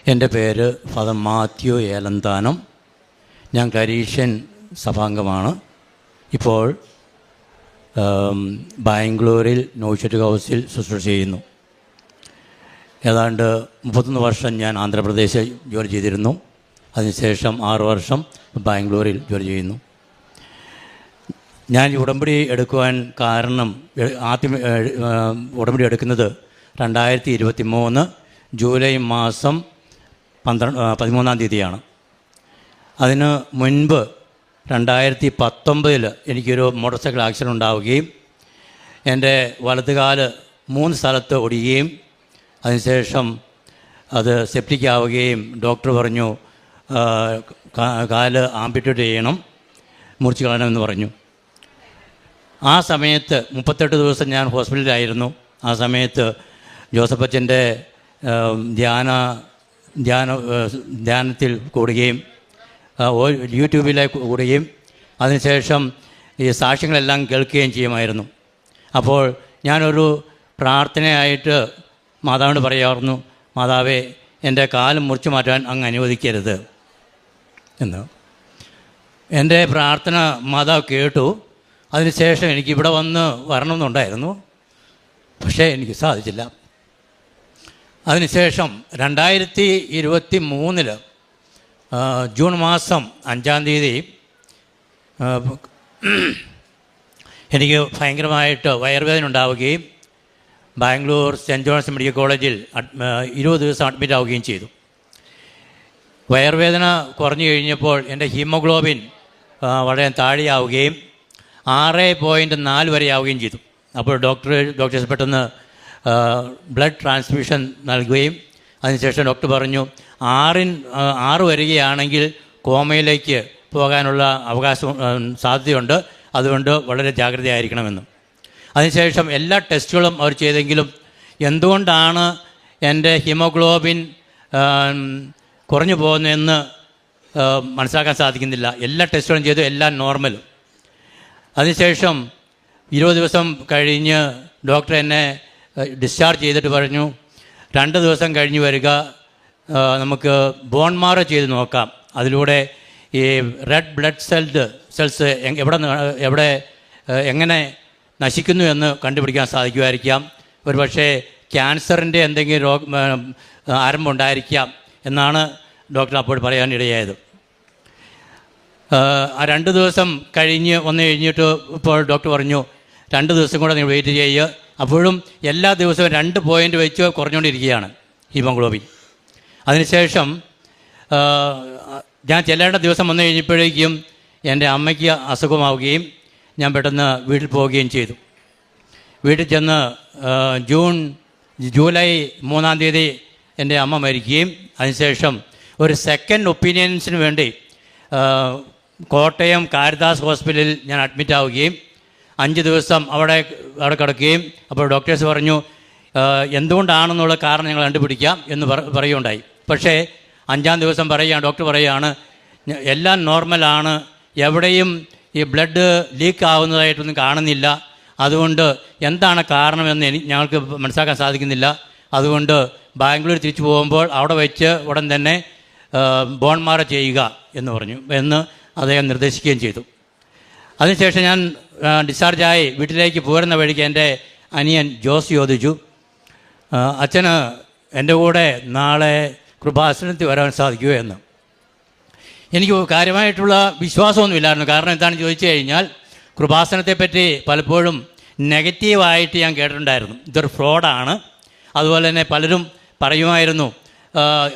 എൻ്റെ പേര് ഫാദർ മാത്യു ഏലന്താനം. ഞാൻ ക്ലരീഷ്യൻ സഭാംഗമാണ്. ഇപ്പോൾ ബാംഗ്ലൂരിൽ നോയിഷറ്റ് ഹൗസിൽ ശുശ്രൂഷ ചെയ്യുന്നു. ഏതാണ്ട് 31 വർഷം ഞാൻ ആന്ധ്രാപ്രദേശിൽ ജോലി ചെയ്തിരുന്നു. അതിനുശേഷം 6 വർഷം ബാംഗ്ലൂരിൽ ജോലി ചെയ്യുന്നു. ഞാൻ ഉടമ്പടി എടുക്കുവാൻ കാരണം, ആദ്യം ഉടമ്പടി എടുക്കുന്നത് 2023 ജൂലൈ മാസം 13-ാം തീയതിയാണ്. അതിന് മുൻപ് 2019 എനിക്കൊരു മോട്ടോർ സൈക്കിൾ ആക്സിഡൻ്റ് ഉണ്ടാവുകയും എൻ്റെ വലതുകാല് 3 സ്ഥലത്ത് ഒടിയുകയും അതിനുശേഷം അത് സെപ്റ്റിക് ആവുകയും ഡോക്ടർ പറഞ്ഞു കാല് ആംപിറ്റേറ്റ് ചെയ്യണം, മുറിച്ച് കളയണമെന്ന് പറഞ്ഞു. ആ സമയത്ത് 38 ദിവസം ഞാൻ ഹോസ്പിറ്റലിലായിരുന്നു. ആ സമയത്ത് ജോസഫ് അച്ഛൻ്റെ ധ്യാനത്തിൽ കൂടുകയും യൂട്യൂബിലേക്ക് കൂടുകയും അതിനുശേഷം ഈ സാക്ഷ്യങ്ങളെല്ലാം കേൾക്കുകയും ചെയ്യുമായിരുന്നു. അപ്പോൾ ഞാനൊരു പ്രാർത്ഥനയായിട്ട് മാതാവിനോട് പറയാമായിരുന്നു, മാതാവേ എൻ്റെ കാലം മുറിച്ചു മാറ്റാൻ അങ്ങ് അനുവദിക്കരുത് എന്ന്. എൻ്റെ പ്രാർത്ഥന മാതാവ് കേട്ടു. അതിനുശേഷം എനിക്ക് ഇവിടെ വരണമെന്നുണ്ടായിരുന്നു, പക്ഷേ എനിക്ക് സാധിച്ചില്ല. അതിനുശേഷം 2023 ജൂൺ മാസം 5-ാം തീയതി എനിക്ക് ഭയങ്കരമായിട്ട് വയറുവേദന ഉണ്ടാവുകയും ബാംഗ്ലൂർ സെൻറ്റ് ജോൺസ് മെഡിക്കൽ കോളേജിൽ 20 ദിവസം അഡ്മിറ്റ് ആവുകയും ചെയ്തു. വയറുവേദന കുറഞ്ഞു കഴിഞ്ഞപ്പോൾ എൻ്റെ ഹീമോഗ്ലോബിൻ വളരെ താഴെയാവുകയും 6.4 വരെ ആവുകയും ചെയ്തു. അപ്പോൾ ഡോക്ടേഴ്സ് പെട്ടെന്ന് ബ്ലഡ് ട്രാൻസ്ഫ്യൂഷൻ നൽകുകയും അതിനുശേഷം ഡോക്ടർ പറഞ്ഞു 6 വരികയാണെങ്കിൽ കോമയിലേക്ക് പോകാനുള്ള സാധ്യതയുണ്ട്, അതുകൊണ്ട് വളരെ ജാഗ്രതയായിരിക്കണമെന്ന്. അതിനുശേഷം എല്ലാ ടെസ്റ്റുകളും അവർ ചെയ്തെങ്കിലും എന്തുകൊണ്ടാണ് എൻ്റെ ഹീമോഗ്ലോബിൻ കുറഞ്ഞു പോകുന്നതെന്ന് മനസ്സിലാക്കാൻ സാധിക്കുന്നില്ല. എല്ലാ ടെസ്റ്റുകളും ചെയ്തു, എല്ലാം നോർമൽ. അതിനുശേഷം 20 ദിവസം കഴിഞ്ഞ് ഡോക്ടർ എന്നെ ഡിസ്ചാർജ് ചെയ്തിട്ട് പറഞ്ഞു 2 ദിവസം കഴിഞ്ഞ് വരിക, നമുക്ക് ബോൺ മാറോ ചെയ്ത് നോക്കാം. അതിലൂടെ ഈ റെഡ് ബ്ലഡ് സെൽസ് എങ്ങനെ നശിക്കുന്നു എന്ന് കണ്ടുപിടിക്കാൻ സാധിക്കുമായിരിക്കാം. ഒരു പക്ഷേ ക്യാൻസറിൻ്റെ എന്തെങ്കിലും ആരംഭം ഉണ്ടായിരിക്കാം എന്നാണ് ഡോക്ടർ അപ്പോൾ പറയാനിടയായത്. ആ 2 ദിവസം കഴിഞ്ഞിട്ട് ഇപ്പോൾ ഡോക്ടർ പറഞ്ഞു 2 ദിവസം കൂടെ നിങ്ങൾ വെയിറ്റ് ചെയ്യുക. അപ്പോഴും എല്ലാ ദിവസവും 2 പോയിൻ്റ് വെച്ച് കുറഞ്ഞുകൊണ്ടിരിക്കുകയാണ് ഹീമോഗ്ലോബിൻ. അതിനുശേഷം ഞാൻ ചെല്ലേണ്ട ദിവസം വന്നു കഴിഞ്ഞപ്പോഴേക്കും എൻ്റെ അമ്മയ്ക്ക് അസുഖമാവുകയും ഞാൻ പെട്ടെന്ന് വീട്ടിൽ പോവുകയും ചെയ്തു. വീട്ടിൽ ചെന്ന് ജൂലൈ 3-ാം തീയതി എൻ്റെ അമ്മ മരിക്കുകയും അതിനുശേഷം ഒരു സെക്കൻഡ് ഒപ്പീനിയൻസിന് വേണ്ടി കോട്ടയം കാരിതാസ് ഹോസ്പിറ്റലിൽ ഞാൻ അഡ്മിറ്റ് ആവുകയും 5 ദിവസം അവിടെ കിടക്കുകയും അപ്പോൾ ഡോക്ടേഴ്സ് പറഞ്ഞു എന്തുകൊണ്ടാണെന്നുള്ള കാരണം ഞങ്ങൾ കണ്ടുപിടിക്കാം എന്ന് പറയുകയുണ്ടായി. പക്ഷേ 5-ാം ദിവസം ഡോക്ടർ പറയുകയാണ് എല്ലാം നോർമലാണ്, എവിടെയും ഈ ബ്ലഡ് ലീക്ക് ആവുന്നതായിട്ടൊന്നും കാണുന്നില്ല, അതുകൊണ്ട് എന്താണ് കാരണമെന്ന് ഞങ്ങൾക്ക് മനസ്സിലാക്കാൻ സാധിക്കുന്നില്ല, അതുകൊണ്ട് ബാംഗ്ലൂർ തിരിച്ചു പോകുമ്പോൾ അവിടെ വെച്ച് ഉടൻ തന്നെ ബോൺ മാറോ ചെയ്യുക എന്ന് അദ്ദേഹം നിർദ്ദേശിക്കുകയും ചെയ്തു. അതിനുശേഷം ഞാൻ ഡിസ്ചാർജായി വീട്ടിലേക്ക് പോരുന്ന വഴിക്ക് എൻ്റെ അനിയൻ ജോസ് ചോദിച്ചു, അച്ഛന് എൻ്റെ കൂടെ നാളെ കൃപാസനത്തിൽ വരാൻ സാധിക്കുമോ എന്ന്. എനിക്ക് കാര്യമായിട്ടുള്ള വിശ്വാസമൊന്നുമില്ലായിരുന്നു. കാരണം എന്താണെന്ന് ചോദിച്ചു കഴിഞ്ഞാൽ കൃപാസനത്തെപ്പറ്റി പലപ്പോഴും നെഗറ്റീവായിട്ട് ഞാൻ കേട്ടിട്ടുണ്ടായിരുന്നു. ഇതൊരു ഫ്രോഡാണ്. അതുപോലെ തന്നെ പലരും പറയുമായിരുന്നു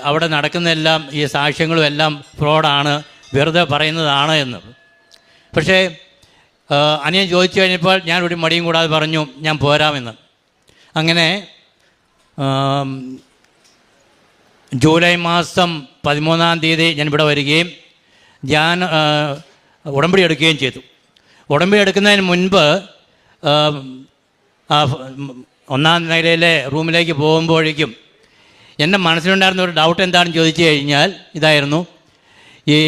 അവിടെ നടക്കുന്നതെല്ലാം ഈ സാക്ഷ്യങ്ങളും എല്ലാം ഫ്രോഡാണ്, വെറുതെ പറയുന്നതാണ് എന്ന്. പക്ഷേ അനിയൻ ചോദിച്ചു കഴിഞ്ഞപ്പോൾ ഞാൻ ഒരു മടിയും കൂടാതെ പറഞ്ഞു ഞാൻ പോരാമെന്ന്. അങ്ങനെ ജൂലൈ മാസം 13-ാം തീയതി ഞാൻ ഇവിടെ വരികയും ഞാൻ ഉടമ്പടി എടുക്കുകയും ചെയ്തു. ഉടമ്പടി എടുക്കുന്നതിന് മുൻപ് 1-ാം നിലയിലെ റൂമിലേക്ക് പോകുമ്പോഴേക്കും എൻ്റെ മനസ്സിലുണ്ടായിരുന്ന ഒരു ഡൗട്ട് എന്താണെന്ന് ചോദിച്ചു കഴിഞ്ഞാൽ ഇതായിരുന്നു, ഈ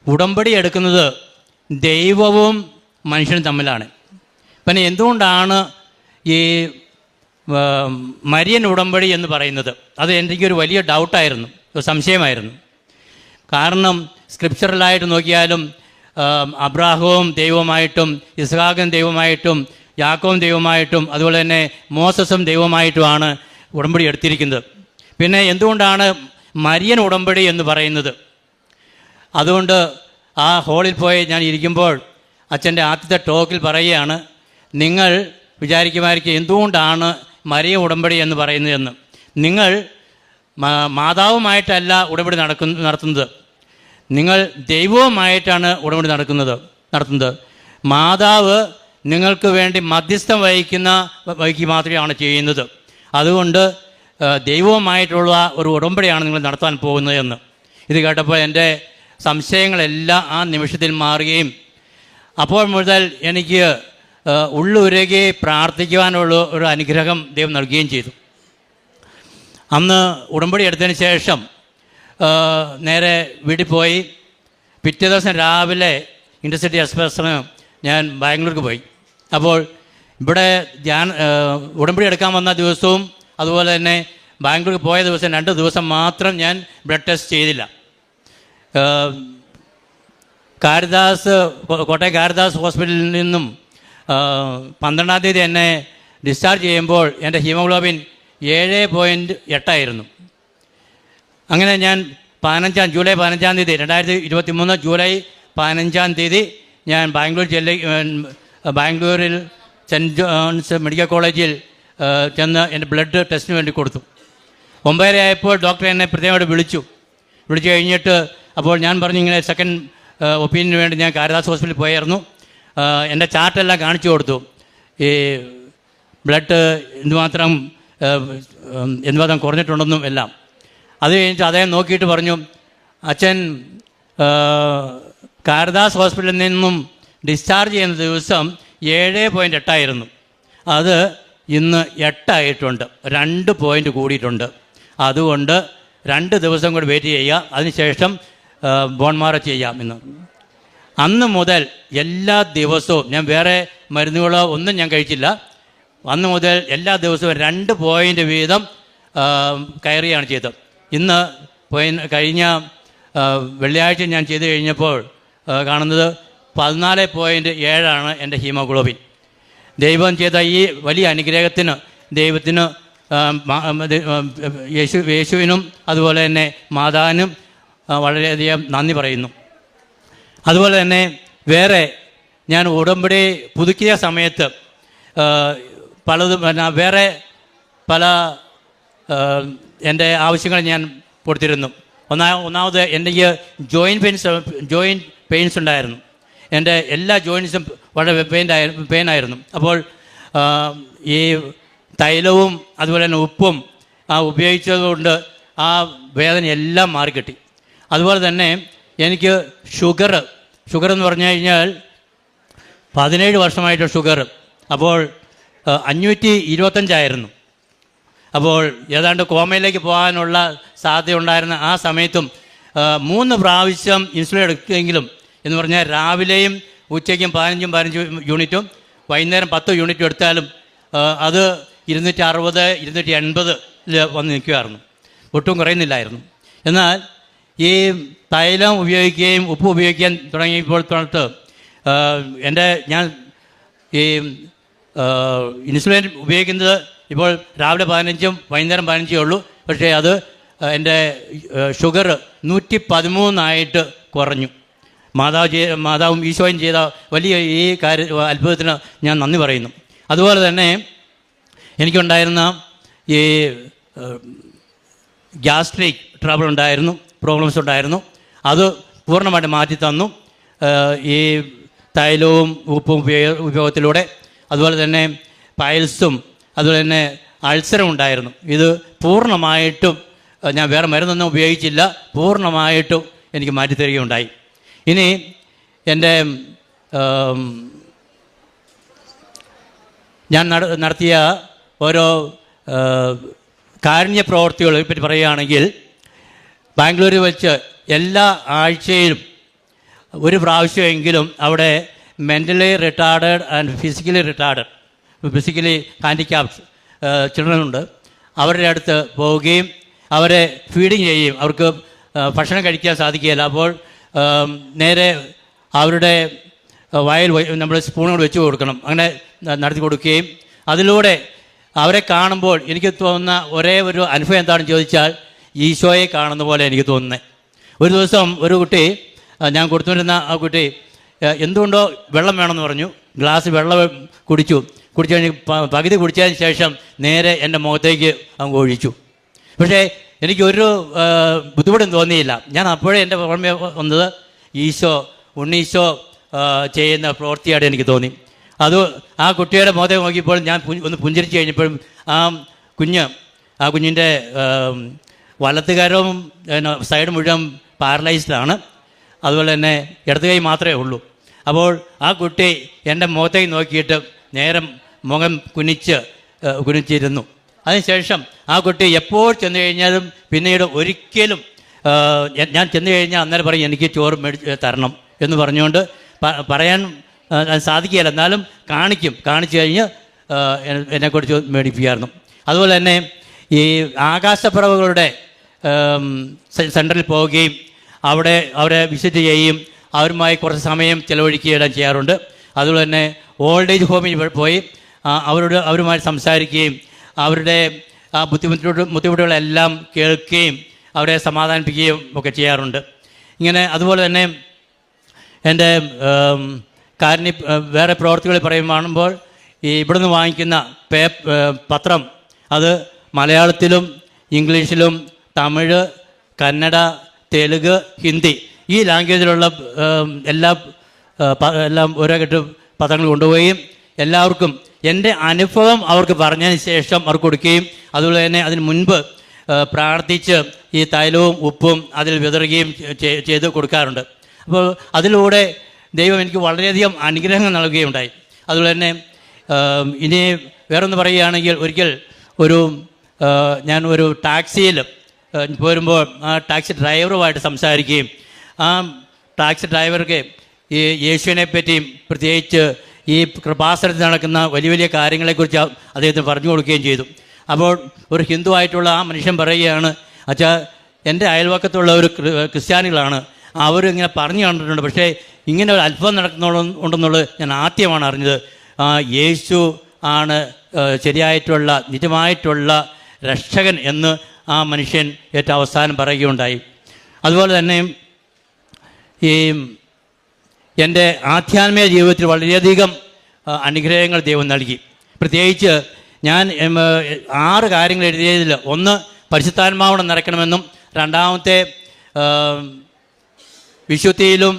ഉടമ്പടി എടുക്കുന്നത് ദൈവവും മനുഷ്യനും തമ്മിലാണ്. പിന്നെ എന്തുകൊണ്ടാണ് ഈ മരിയൻ ഉടമ്പടി എന്ന് പറയുന്നത്? അത് എനിക്കൊരു വലിയ ഡൗട്ടായിരുന്നു. ഒരു സംശയമായിരുന്നു. കാരണം സ്ക്രിപ്ചറലായിട്ട് നോക്കിയാലും അബ്രാഹവും ദൈവമായിട്ടും ഇസ്ഹാഖും ദൈവമായിട്ടും യാക്കോബും ദൈവമായിട്ടും അതുപോലെ തന്നെ മോസസും ദൈവമായിട്ടുമാണ് ഉടമ്പടി എടുത്തിരിക്കുന്നത്. പിന്നെ എന്തുകൊണ്ടാണ് മരിയൻ ഉടമ്പടി എന്ന് പറയുന്നത്? അതുകൊണ്ട് ആ ഹോളിൽ പോയി ഞാൻ ഇരിക്കുമ്പോൾ അച്ഛൻ്റെ ആദ്യത്തെ ടോക്കിൽ പറയുകയാണ്, നിങ്ങൾ വിചാരിക്കുമായിരിക്കും എന്തുകൊണ്ടാണ് മരിയ ഉടമ്പടി എന്ന് പറയുന്നതെന്ന്. നിങ്ങൾ മാതാവുമായിട്ടല്ല ഉടമ്പടി നടത്തുന്നത്, നിങ്ങൾ ദൈവവുമായിട്ടാണ് ഉടമ്പടി നടത്തുന്നത്. മാതാവ് നിങ്ങൾക്ക് വേണ്ടി മധ്യസ്ഥം വഹിക്കുക മാത്രമാണ് ചെയ്യുന്നത്. അതുകൊണ്ട് ദൈവവുമായിട്ടുള്ള ഒരു ഉടമ്പടിയാണ് നിങ്ങൾ നടത്താൻ പോകുന്നത് എന്ന്. ഇത് കേട്ടപ്പോൾ എൻ്റെ സംശയങ്ങളെല്ലാം ആ നിമിഷത്തിൽ മാറുകയും അപ്പോൾ മുതൽ എനിക്ക് ഉള്ളുരുകി പ്രാർത്ഥിക്കുവാനുള്ള ഒരു അനുഗ്രഹം ദൈവം നൽകുകയും ചെയ്തു. അന്ന് ഉടമ്പടി എടുത്തതിന് ശേഷം നേരെ വീട്ടിൽ പോയി പിറ്റേ ദിവസം രാവിലെ ഇൻ്റർസിറ്റി എക്സ്പ്രസ്സിന് ഞാൻ ബാംഗ്ലൂർക്ക് പോയി. അപ്പോൾ ഇവിടെ ഉടമ്പടി എടുക്കാൻ വന്ന ദിവസവും അതുപോലെ തന്നെ ബാംഗ്ലൂർക്ക് പോയ ദിവസം 2 ദിവസം മാത്രം ഞാൻ ബ്ലഡ് ടെസ്റ്റ് ചെയ്തില്ല. കോട്ടയം കാരിദാസ് ഹോസ്പിറ്റലിൽ നിന്നും 12-ാം തീയതി എന്നെ ഡിസ്ചാർജ് ചെയ്യുമ്പോൾ എൻ്റെ ഹീമോഗ്ലോബിൻ 7.8 ആയിരുന്നു. അങ്ങനെ ഞാൻ ജൂലൈ 15-ാം തീയതി 2023 ജൂലൈ 15-ാം തീയതി ഞാൻ ബാംഗ്ലൂരിൽ സെൻറ്റ് ജോൺസ് മെഡിക്കൽ കോളേജിൽ ചെന്ന് എൻ്റെ ബ്ലഡ് ടെസ്റ്റിന് വേണ്ടി കൊടുത്തു. 9:30 ആയപ്പോൾ ഡോക്ടർ എന്നെ പ്രത്യേകമായിട്ട് വിളിച്ചു കഴിഞ്ഞിട്ട് അപ്പോൾ ഞാൻ പറഞ്ഞു ഇങ്ങനെ സെക്കൻഡ് ഒപ്പീനിയന് വേണ്ടി ഞാൻ കാരിദാസ് ഹോസ്പിറ്റലിൽ പോയായിരുന്നു. എൻ്റെ ചാർട്ടെല്ലാം കാണിച്ചു കൊടുത്തു, ഈ ബ്ലഡ് എന്തുമാത്രം കുറഞ്ഞിട്ടുണ്ടെന്നും എല്ലാം. അത് കഴിഞ്ഞിട്ട് അദ്ദേഹം നോക്കിയിട്ട് പറഞ്ഞു, അച്ഛൻ കാരിദാസ് ഹോസ്പിറ്റലിൽ നിന്നും ഡിസ്ചാർജ് ചെയ്യുന്ന ദിവസം 7.8 ആയിരുന്നു, അത് ഇന്ന് 8 ആയിട്ടുണ്ട്, 2 പോയിൻ്റ് കൂടിയിട്ടുണ്ട്. അതുകൊണ്ട് 2 ദിവസം കൂടി വെയിറ്റ് ചെയ്യുക, അതിനുശേഷം ബോൺ മാറോ ചെയ്യാം എന്ന്. അന്ന് മുതൽ എല്ലാ ദിവസവും ഞാൻ വേറെ മരുന്നുകളോ ഒന്നും ഞാൻ കഴിച്ചില്ല. അന്ന് മുതൽ എല്ലാ ദിവസവും 2 പോയിൻ്റ് വീതം കയറുകയാണ് ചെയ്തത്. ഇന്ന് കഴിഞ്ഞ വെള്ളിയാഴ്ച ഞാൻ ചെയ്ത് കഴിഞ്ഞപ്പോൾ കാണുന്നത് 14.7 എൻ്റെ ഹീമോഗ്ലോബിൻ. ദൈവം ചെയ്ത ഈ വലിയ അനുഗ്രഹത്തിന് ദൈവത്തിന് യേശുവിനും അതുപോലെ തന്നെ മാതാവിനും വളരെയധികം നന്ദി പറയുന്നു. അതുപോലെ തന്നെ വേറെ ഞാൻ ഉടമ്പടി പുതുക്കിയ സമയത്ത് വേറെ പല എൻ്റെ ആവശ്യങ്ങൾ ഞാൻ കൊടുത്തിരുന്നു. ഒന്നാമത് എനിക്ക് ജോയിൻറ്റ് പെയിൻസ് ഉണ്ടായിരുന്നു. എൻ്റെ എല്ലാ ജോയിൻറ്റ്സും വളരെ പെയിനായിരുന്നു. അപ്പോൾ ഈ തൈലവും അതുപോലെ തന്നെ ഉപ്പും ഉപയോഗിച്ചതുകൊണ്ട് ആ വേദന എല്ലാം മാറിക്കിട്ടി. അതുപോലെ തന്നെ എനിക്ക് ഷുഗർ എന്ന് പറഞ്ഞു കഴിഞ്ഞാൽ 17 വർഷമായിട്ട് ഷുഗർ. അപ്പോൾ 525 ആയിരുന്നു. അപ്പോൾ ഏതാണ്ട് കോമയിലേക്ക് പോകാനുള്ള സാധ്യത ഉണ്ടായിരുന്ന ആ സമയത്തും 3 പ്രാവശ്യം ഇൻസുലിൻ എടുക്കുമെങ്കിലും എന്ന് പറഞ്ഞാൽ രാവിലെയും ഉച്ചയ്ക്കും 15 യൂണിറ്റും വൈകുന്നേരം 10 യൂണിറ്റും എടുത്താലും അത് 260 280 വന്ന് നിൽക്കുമായിരുന്നു, ഒട്ടും കുറയുന്നില്ലായിരുന്നു. എന്നാൽ ഈ തൈലം ഉപയോഗിക്കുകയും ഉപ്പ് ഉപയോഗിക്കാൻ തുടങ്ങിയപ്പോൾ തൊട്ട് ഞാൻ ഈ ഇൻസുലിൻ ഉപയോഗിക്കുന്നത് ഇപ്പോൾ രാവിലെ 15ഉം വൈകുന്നേരം 15 ഉള്ളൂ. പക്ഷേ അത് എൻ്റെ ഷുഗർ 113 കുറഞ്ഞു. മാതാവും ഈശോയും ചെയ്ത വലിയ ഈ അത്ഭുതത്തിന് ഞാൻ നന്ദി പറയുന്നു. അതുപോലെ തന്നെ എനിക്കുണ്ടായിരുന്ന ഈ ഗ്യാസ്ട്രിക് പ്രോബ്ലംസ് ഉണ്ടായിരുന്നു. അത് പൂർണ്ണമായിട്ട് മാറ്റി തന്നു ഈ തൈലവും ഉപ്പും ഉപയോഗത്തിലൂടെ. അതുപോലെ തന്നെ പൈൽസും അതുപോലെ തന്നെ അൾസറും ഉണ്ടായിരുന്നു. ഇത് പൂർണ്ണമായിട്ടും ഞാൻ വേറെ മരുന്നൊന്നും ഉപയോഗിച്ചില്ല, പൂർണ്ണമായിട്ടും എനിക്ക് മാറ്റിത്തരികയുണ്ടായി. ഇനി എൻ്റെ ഞാൻ നടത്തിയ ഓരോ കാരുണ്യ പ്രവർത്തികളെ പറ്റി പറയുകയാണെങ്കിൽ, ബാംഗ്ലൂരിൽ വെച്ച് എല്ലാ ആഴ്ചയിലും ഒരു പ്രാവശ്യമെങ്കിലും അവിടെ mentally retarded and physically handicapped children ഉണ്ട്. അവരുടെ അടുത്ത് പോവുകയും അവരെ ഫീഡിങ് ചെയ്യും. അവർക്ക് ഭക്ഷണം കഴിക്കാൻ സാധിക്കുകയില്ല. അപ്പോൾ നേരെ അവരുടെ വായിൽ നമ്മൾ സ്പൂണുകൾ വെച്ച് കൊടുക്കണം. അങ്ങനെ നടത്തി കൊടുക്കുകയും അതിലൂടെ അവരെ കാണുമ്പോൾ എനിക്ക് തോന്നുന്ന ഒരേ ഒരു അനുഭവം എന്താണെന്ന് ചോദിച്ചാൽ ഈശോയെ കാണുന്ന പോലെ എനിക്ക് തോന്നുന്നത്. ഒരു ദിവസം ഒരു കുട്ടി, ഞാൻ കൊടുത്തുകൊണ്ടിരുന്ന ആ കുട്ടി എന്തുകൊണ്ടോ വെള്ളം വേണമെന്ന് പറഞ്ഞു. ഗ്ലാസ് വെള്ളം കുടിച്ചു കഴിഞ്ഞ് പകുതി കുടിച്ചതിന് ശേഷം നേരെ എൻ്റെ മുഖത്തേക്ക് അങ്ങ് ഒഴിച്ചു. പക്ഷേ എനിക്കൊരു ബുദ്ധിമുട്ടും തോന്നിയില്ല. ഞാൻ അപ്പോഴേ എൻ്റെ ഓർമ്മ വന്നത് ഉണ്ണീശോ ചെയ്യുന്ന പ്രവൃത്തിയായിട്ട് എനിക്ക് തോന്നി. അത് ആ കുട്ടിയുടെ മുഖത്തേക്ക് നോക്കിയപ്പോൾ ഞാൻ ഒന്ന് പുഞ്ചിരിച്ച് കഴിഞ്ഞപ്പോഴും ആ കുഞ്ഞിൻ്റെ വലത്തുകരവും സൈഡ് മുഴുവൻ പാരലൈസ്ഡാണ്. അതുപോലെ തന്നെ ഇടത് കൈ മാത്രമേ ഉള്ളൂ. അപ്പോൾ ആ കുട്ടി എൻ്റെ മുഖത്തേക്ക് നോക്കിയിട്ട് നേരെ മുഖം കുനിച്ചിരുന്നു. അതിനുശേഷം ആ കുട്ടി എപ്പോൾ ചെന്ന് കഴിഞ്ഞാലും പിന്നീട് ഒരിക്കലും ഞാൻ ചെന്ന് കഴിഞ്ഞാൽ അന്നേരം പറയും എനിക്ക് ചോറ് തരണം എന്ന് പറഞ്ഞുകൊണ്ട് പറയാൻ സാധിക്കുകയില്ല, എന്നാലും കാണിച്ചു കഴിഞ്ഞ് എന്നെക്കുറിച്ച് മേടിപ്പിക്കായിരുന്നു. അതുപോലെ തന്നെ ഈ ആകാശപ്പറവുകളുടെ സെൻറ്ററിൽ പോവുകയും അവരെ വിസിറ്റ് ചെയ്യുകയും അവരുമായി കുറച്ച് സമയം ചിലവഴിക്കുകയെല്ലാം ചെയ്യാറുണ്ട്. അതുപോലെ തന്നെ ഓൾഡ് ഏജ് ഹോമിൽ പോയി അവരുമായി സംസാരിക്കുകയും അവരുടെ ആ ബുദ്ധിമുട്ടുകളെല്ലാം കേൾക്കുകയും അവരെ സമാധാനിപ്പിക്കുകയും ഒക്കെ ചെയ്യാറുണ്ട്. ഇങ്ങനെ അതുപോലെ തന്നെ എൻ്റെ വേറെ പ്രവർത്തികൾ പറയുമ്പോൾ ഈ ഇവിടുന്ന് വാങ്ങിക്കുന്ന പത്രം അത് മലയാളത്തിലും ഇംഗ്ലീഷിലും തമിഴ്, കന്നഡ, തെലുങ്ക്, ഹിന്ദി ഈ ലാംഗ്വേജിലുള്ള എല്ലാം ഓരോ കെട്ട് പത്രങ്ങൾ കൊണ്ടുപോവുകയും എല്ലാവർക്കും എൻ്റെ അനുഭവം അവർക്ക് പറഞ്ഞതിന് ശേഷം അവർക്ക് കൊടുക്കുകയും അതുപോലെ തന്നെ അതിന് മുൻപ് പ്രാർത്ഥിച്ച് ഈ തൈലവും ഉപ്പും അതിൽ വിതറുകയും ചെയ്ത് കൊടുക്കാറുണ്ട്. അപ്പോൾ അതിലൂടെ ദൈവം എനിക്ക് വളരെയധികം അനുഗ്രഹങ്ങൾ നൽകുകയുണ്ടായി. അതുപോലെ തന്നെ ഇനി വേറൊന്ന് പറയുകയാണെങ്കിൽ ഒരിക്കൽ ഞാൻ ഒരു ടാക്സിയിൽ പോരുമ്പോൾ ആ ടാക്സി ഡ്രൈവറുമായിട്ട് സംസാരിക്കുകയും ആ ടാക്സി ഡ്രൈവർക്ക് ഈ യേശുവിനെ പറ്റിയും പ്രത്യേകിച്ച് ഈ കൃപാസനത്തിൽ നടക്കുന്ന വലിയ വലിയ കാര്യങ്ങളെക്കുറിച്ച് അദ്ദേഹത്തിന് പറഞ്ഞു കൊടുക്കുകയും ചെയ്തു. അപ്പോൾ ഒരു ഹിന്ദു ആയിട്ടുള്ള ആ മനുഷ്യൻ പറയുകയാണ്, അച്ഛാ എൻ്റെ അയൽവക്കത്തുള്ള ഒരു ക്രിസ്ത്യാനികളാണ്, അവരിങ്ങനെ പറഞ്ഞു കണ്ടിട്ടുണ്ട്, പക്ഷേ ഇങ്ങനെ ഒരു അത്ഭുതം നടക്കുന്നുണ്ടെന്നുള്ളത് ഞാൻ ആദ്യമാണ് അറിഞ്ഞത്. യേശു ആണ് ശരിയായിട്ടുള്ള നിജമായിട്ടുള്ള രക്ഷകൻ എന്ന് ആ മനുഷ്യൻ ഏറ്റവും അവസാനം പറയുകയുണ്ടായി. അതുപോലെ തന്നെ ഈ എൻ്റെ ആധ്യാത്മിക ജീവിതത്തിൽ വളരെയധികം അനുഗ്രഹങ്ങൾ ദൈവം നൽകി. പ്രത്യേകിച്ച് ഞാൻ 6 കാര്യങ്ങൾ എഴുതിയതിൽ ഒന്ന് പരിശുദ്ധാത്മാവോടെ നിറയ്ക്കണമെന്നും, രണ്ടാമത്തെ വിശുദ്ധിയിലും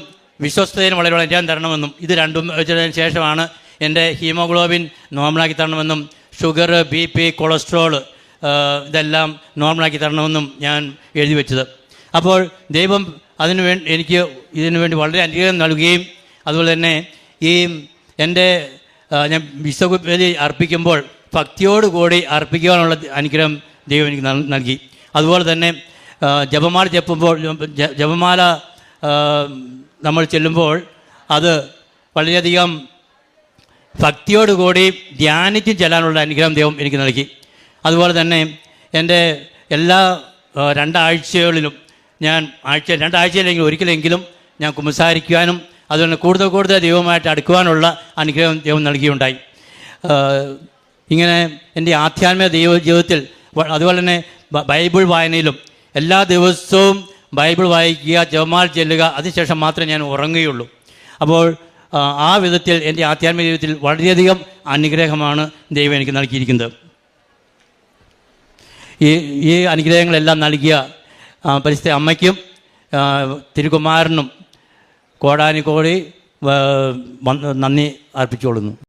വിശ്വസ്തയിലും വളരെ വളരാൻ തരണമെന്നും, ഇത് രണ്ടും വെച്ചതിന് ശേഷമാണ് എൻ്റെ ഹീമോഗ്ലോബിൻ നോർമലാക്കി തരണമെന്നും, ഷുഗർ, BP, കൊളസ്ട്രോൾ ഇതെല്ലാം നോർമലാക്കി തരണമെന്നും ഞാൻ എഴുതി വെച്ചത്. അപ്പോൾ ദൈവം എനിക്ക് ഇതിനു വേണ്ടി വളരെ അനുഗ്രഹം നൽകുകയും അതുപോലെ തന്നെ ഈ എൻ്റെ ഞാൻ വിശ്വബലി അർപ്പിക്കുമ്പോൾ ഭക്തിയോടുകൂടി അർപ്പിക്കുവാനുള്ള അനുഗ്രഹം ദൈവം എനിക്ക് നൽകി. അതുപോലെ തന്നെ ജപമാല ജപമാല നമ്മൾ ചെല്ലുമ്പോൾ അത് വളരെയധികം ഭക്തിയോടുകൂടി ധ്യാനിച്ചും ചെല്ലാനുള്ള അനുഗ്രഹം ദൈവം എനിക്ക് നൽകി. അതുപോലെ തന്നെ എൻ്റെ എല്ലാ 2 ആഴ്ചകളിലും ഞാൻ 2 ആഴ്ചയിലെങ്കിൽ ഒരിക്കലെങ്കിലും ഞാൻ കുമ്പസാരിക്കുവാനും അതുപോലെ കൂടുതൽ ദൈവമായിട്ട് അടുക്കുവാനുള്ള അനുഗ്രഹം ദൈവം നൽകിയുണ്ടായി. ഇങ്ങനെ എൻ്റെ ആധ്യാത്മിക ജീവിതത്തിൽ അതുപോലെ തന്നെ ബൈബിൾ വായനയിലും എല്ലാ ദിവസവും ബൈബിൾ വായിക്കുക, ജപമാല ചെല്ലുക, അതിനുശേഷം മാത്രമേ ഞാൻ ഉറങ്ങുകയുള്ളൂ. അപ്പോൾ ആ വിധത്തിൽ എൻ്റെ ആധ്യാത്മിക ജീവിതത്തിൽ വളരെയധികം അനുഗ്രഹമാണ് ദൈവം എനിക്ക് നൽകിയിരിക്കുന്നത്. ഈ അനുഗ്രഹങ്ങളെല്ലാം നൽകിയ പരിശുദ്ധ അമ്മയ്ക്കും തിരുകുമാരനും കോടാനുകോടി നന്ദി അർപ്പിച്ചുകൊള്ളുന്നു.